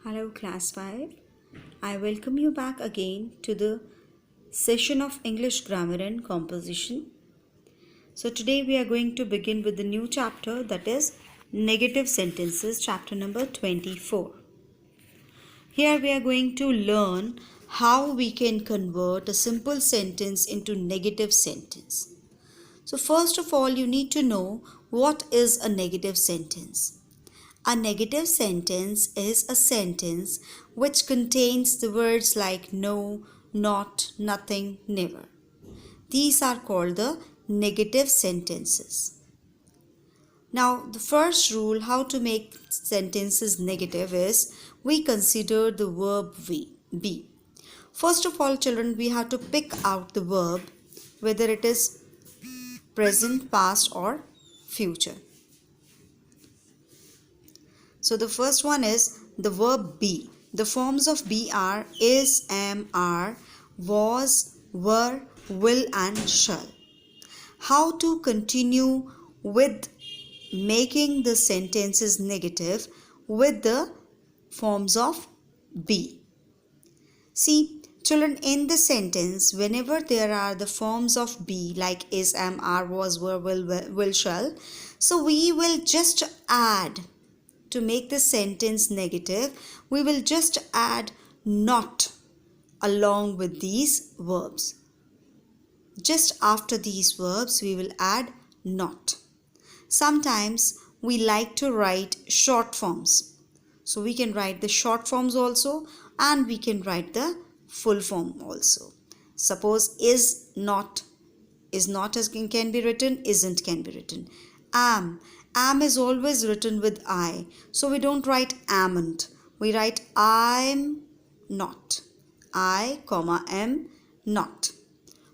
Hello, Class 5. I welcome you back again to the session of English Grammar and Composition. So, today we are going to begin with the new chapter, that is Negative Sentences, chapter number 24. Here we are going to learn how we can convert a simple sentence into negative sentence. So, first of all, you need to know what is a negative sentence. A negative sentence is a sentence which contains the words like no, not, nothing, never. These are called the negative sentences. Now, the first rule how to make sentences negative is we consider the verb be. First of all, children, we have to pick out the verb, whether it is present, past, or future. So the first one is the verb be. The forms of be are is, am, are, was, were, will and shall. How to continue with making the sentences negative with the forms of be. See, children, in the sentence, whenever there are the forms of be like is, am, are, was, were, will, shall, so we will just add. To make the sentence negative, we will just add not along with these verbs. Just after these verbs, we will add not. Sometimes we like to write short forms. So we can write the short forms also and we can write the full form also. Suppose is not as can be written, isn't can be written. Am is always written with I. So we don't write amn't. We write I'm not. I, am not.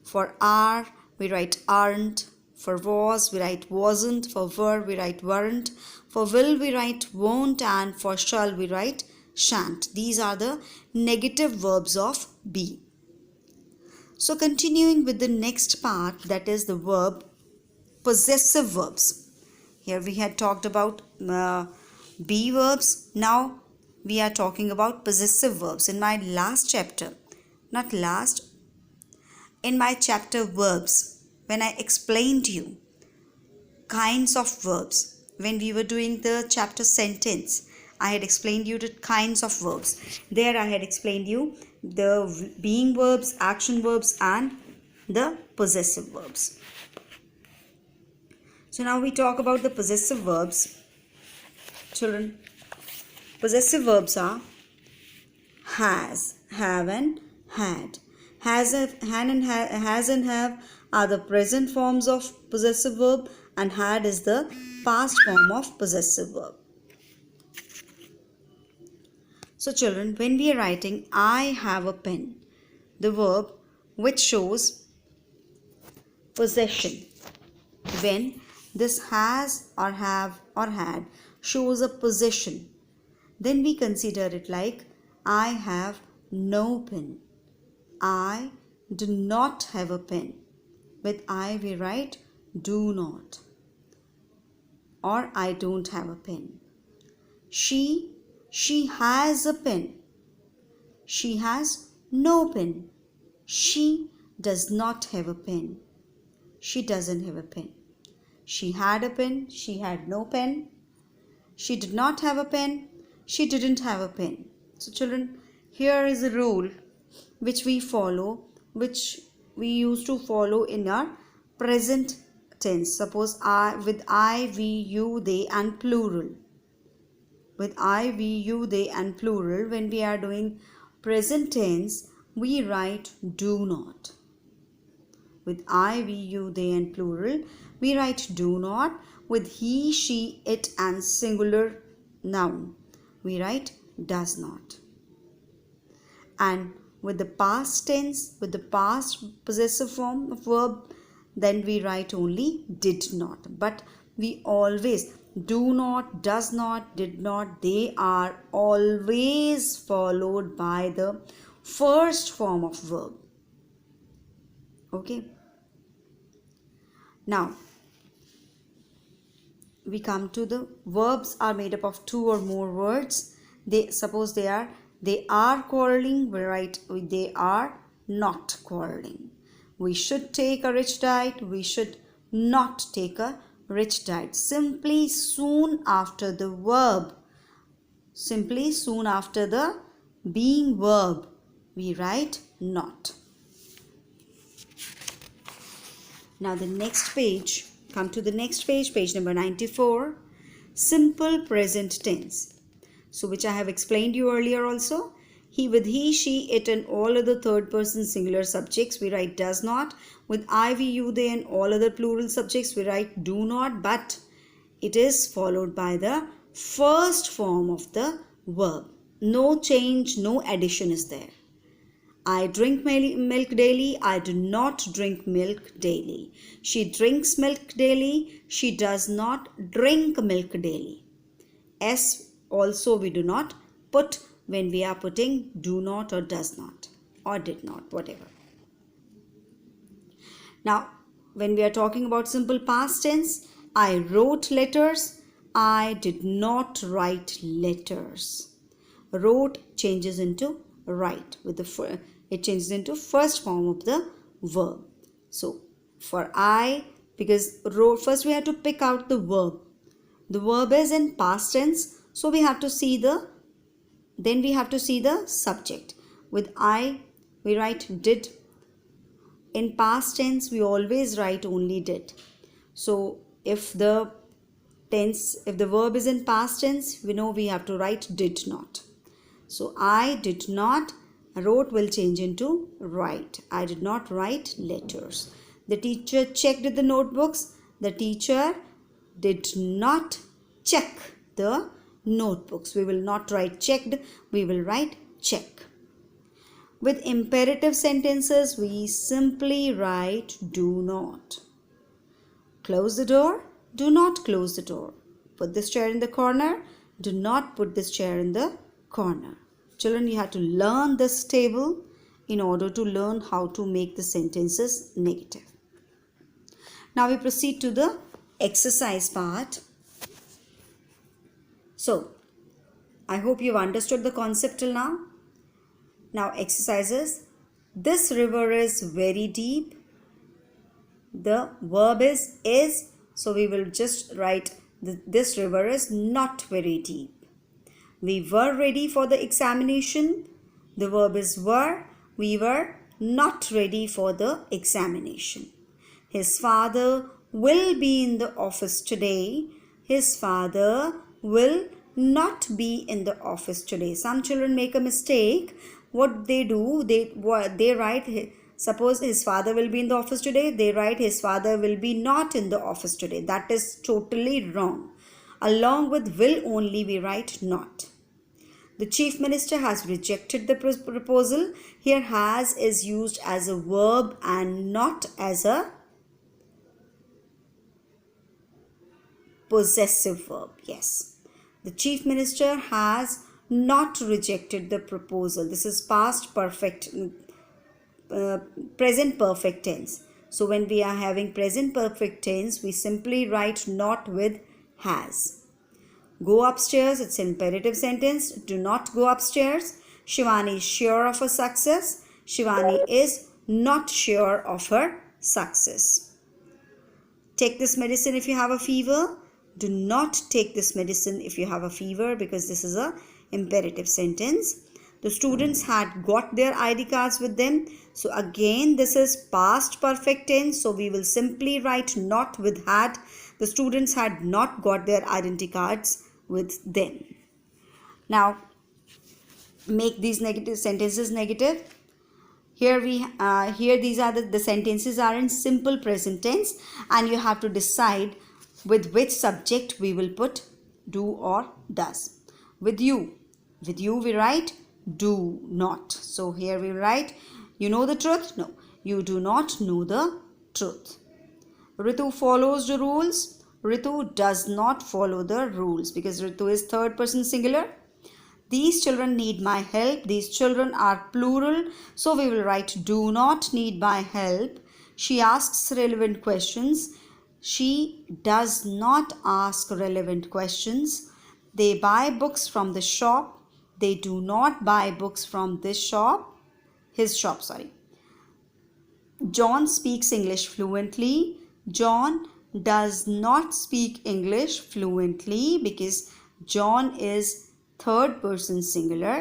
For are, we write aren't. For was, we write wasn't. For were, we write weren't. For will, we write won't. And for shall, we write shan't. These are the negative verbs of be. So continuing with the next part, that is the verb possessive verbs. Here we had talked about be verbs. Now we are talking about possessive verbs. In my last chapter, in my chapter verbs, when I explained you kinds of verbs, when we were doing the chapter sentence, I had explained you the kinds of verbs. There I had explained you the being verbs, action verbs and the possessive verbs. So now we talk about the possessive verbs. Children, possessive verbs are has, have and had. Has and have are the present forms of possessive verb and had is the past form of possessive verb. So children, when we are writing I have a pen, the verb which shows possession. When this has or have or had shows a possession, then we consider it like I have no pen. I do not have a pen. With I we write do not. Or I don't have a pen. She has a pen. She has no pen. She does not have a pen. She doesn't have a pen. She had a pen. She had no pen. She did not have a pen. She didn't have a pen. So children, here is a rule which we follow, which we used to follow in our present tense. Suppose with I, we, you, they and plural. With I, we, you, they and plural, when we are doing present tense, we write do not. With I, we, you, they and plural, we write do not. With he, she, it and singular noun, we write does not. And with the past tense, with the past possessive form of verb, then we write only did not. But we always do not, does not, did not, they are always followed by the first form of verb. Okay. Now we come to the verbs are made up of two or more words. Suppose they are quarreling, we write they are not quarreling. We should take a rich diet, we should not take a rich diet. Simply soon after the verb, simply soon after the being verb, we write not. Now the next page, come to the next page, page number 94, simple present tense. So which I have explained you earlier also. He, with he, she, it and all other third person singular subjects we write does not. With I, we, you, they and all other plural subjects we write do not, but it is followed by the first form of the verb. No change, no addition is there. I drink milk daily, I do not drink milk daily. She drinks milk daily, she does not drink milk daily. S also we do not put when we are putting do not or does not or did not, whatever. Now, when we are talking about simple past tense, I wrote letters, I did not write letters. Wrote changes into write with the it changes into first form of the verb. So for I, because wrote, first we have to pick out the verb. The verb is in past tense, so we have to see the subject. With I, we write did. In past tense, we always write only did. So if the verb is in past tense, we know we have to write did not. So I did not, wrote will change into write. I did not write letters. The teacher checked the notebooks. The teacher did not check the notebooks. We will not write checked, we will write check. With imperative sentences, we simply write do not. Close the door, do not close the door. Put this chair in the corner, do not put this chair in the corner. Children, you have to learn this table in order to learn how to make the sentences negative. Now we proceed to the exercise part. So, I hope you've understood the concept till now. Now exercises. This river is very deep. The verb is, so we will just write this river is not very deep. We were ready for the examination. The verb is were. We were not ready for the examination. His father will be in the office today. His father will not be in the office today. Some children make a mistake. What they do, they write, suppose his father will be in the office today, they write his father will be not in the office today. That is totally wrong. Along with will only we write not. The chief minister has rejected the proposal. Here has is used as a verb and not as a possessive verb. Yes. The chief minister has not rejected the proposal. This is past perfect, present perfect tense. So when we are having present perfect tense, we simply write not with has. Go upstairs, it's an imperative sentence. Do not go upstairs. Shivani is sure of her success. Shivani is not sure of her success. Take this medicine if you have a fever. Do not take this medicine if you have a fever, because this is a imperative sentence. The students had got their ID cards with them. So again, this is past perfect tense. So we will simply write not with had. The students had not got their identity cards with them. Now, make these negative sentences negative. Here these are the sentences are in simple present tense, and you have to decide with which subject we will put do or does. With you we write do not. So here we write, you know the truth? No, you do not know the truth. Ritu follows the rules. Ritu does not follow the rules, because Ritu is third person singular. These children need my help. These children are plural. So we will write do not need my help. She asks relevant questions. She does not ask relevant questions. They buy books from the shop. They do not buy books from his shop. John speaks English fluently. John does not speak English fluently because John is third person singular.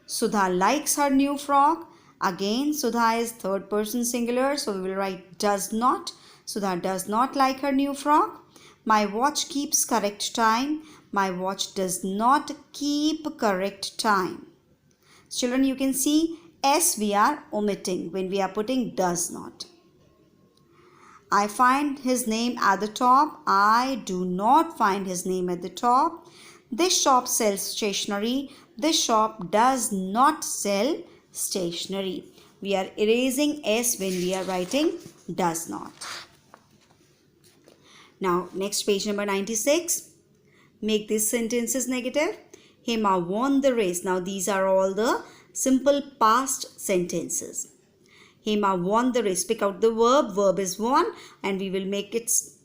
Sudha likes her new frock. Again, Sudha is third person singular, so we will write does not. Sudha does not like her new frock. My watch keeps correct time. My watch does not keep correct time. Children, you can see S we are omitting when we are putting does not. I find his name at the top. I do not find his name at the top. This shop sells stationery. This shop does not sell stationery. We are erasing S when we are writing does not. Now, next page number 96. Make these sentences negative. Hema won the race. Now, these are all the simple past sentences. Hema won the race. Pick out the verb. Verb is won and we will make its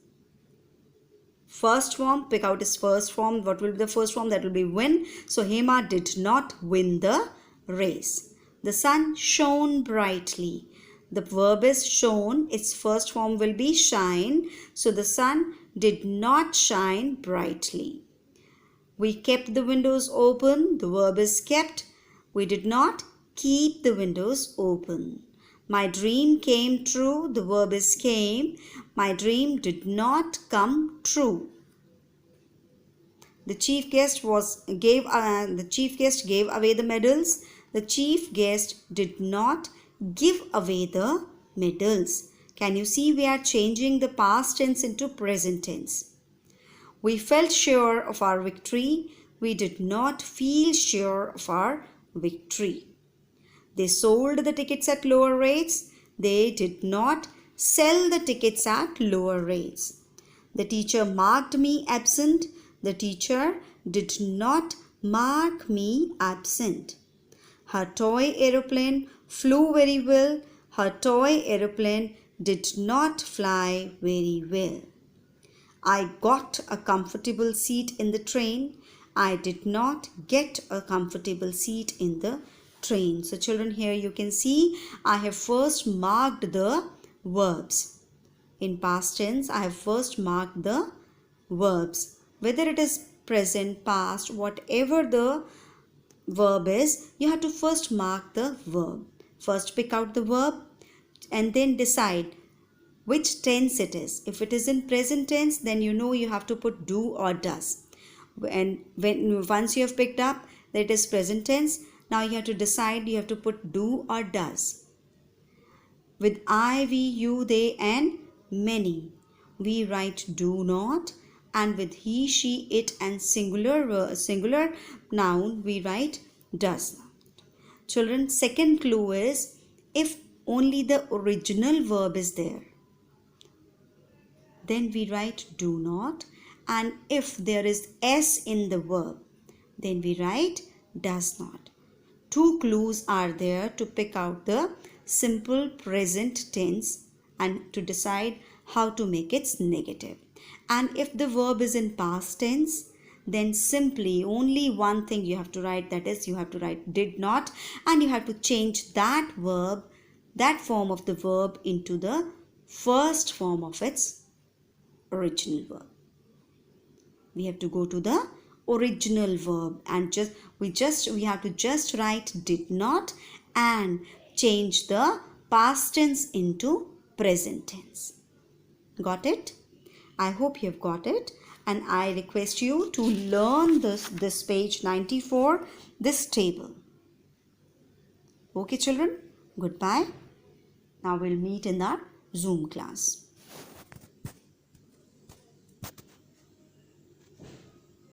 first form. Pick out its first form. What will be the first form? That will be win. So, Hema did not win the race. The sun shone brightly. The verb is shone. Its first form will be shine. So, the sun did not shine brightly. We kept the windows open. The verb is kept. We did not keep the windows open. My dream came true. The verb is came. My dream did not come true. The chief guest gave away the medals. The chief guest did not give away the medals. Can you see we are changing the past tense into present tense? We felt sure of our victory. We did not feel sure of our victory. They sold the tickets at lower rates. They did not sell the tickets at lower rates. The teacher marked me absent. The teacher did not mark me absent. Her toy aeroplane flew very well. Her toy aeroplane did not fly very well. I got a comfortable seat in the train. I did not get a comfortable seat in the train. So children, here you can see I have first marked the verbs. In past tense, I have first marked the verbs. Whether it is present, past, whatever the verb is, you have to first mark the verb. First pick out the verb and then decide which tense it is. If it is in present tense, then you know you have to put do or does. And once you have picked up that it is present tense, now you have to decide, you have to put do or does. With I, we, you, they and many, we write do not, and with he, she, it and singular noun, we write does not. Children, second clue is if only the original verb is there, then we write do not, and if there is s in the verb, then we write does not. Two clues are there to pick out the simple present tense and to decide how to make it negative. And if the verb is in past tense, then simply only one thing you have to write, that is you have to write did not, and you have to change that verb, that form of the verb into the first form of its original verb. We have to go to the original verb and we have to just write did not and change the past tense into present tense. Got it? I hope you have got it, and I request you to learn this page 94, this table. Okay children, goodbye. Now we'll meet in our Zoom class.